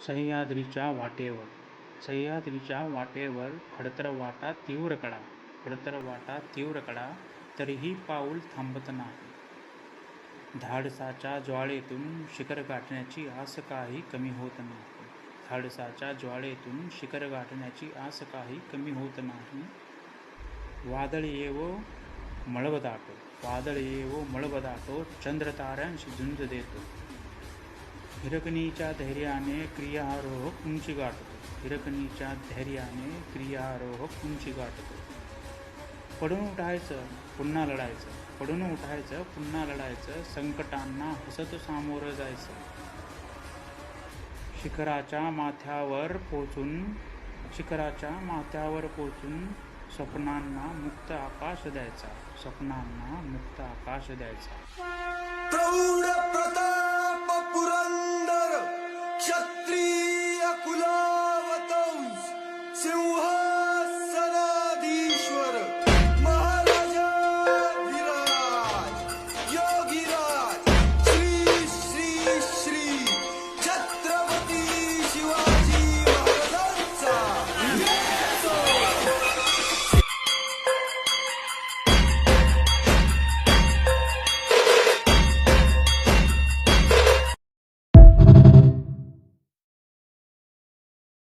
सह्याद्रीच्या वाटेवर सह्याद्रीच्या वाटेवर खडतर वाटा तीव्र कडा खडतर वाटा तीव्र कडा तरीही पाऊल थांबत नाही. धाडसाच्या ज्वाळेतून शिखर गाठण्याची आस काही कमी होत नाही. धाडसाच्या ज्वाळेतून शिखर गाठण्याची आस काही कमी होत नाही. वादळ येवो मळभ दाटो वादळ येवो मळभ दाटो चंद्र ताऱ्यांशी झुंज देतो. हिरकणीच्या धैर्याने क्रियारोहक उंची गाठतो. हिरकणीच्या धैर्याने क्रियारोहक उंची गाठतो. पडून उठायचं पुन्हा लढायचं पडून उठायचं पुन्हा लढायचं संकटांना हसत सामोरं जायचं. शिखराच्या माथ्यावर पोचून स्वप्नांना मुक्त आकाश द्यायचा स्वप्नांना मुक्त आकाश द्यायचा. प्रौढ प्रताप पुरंदर क्षत्रिय कुलावतंस सिंह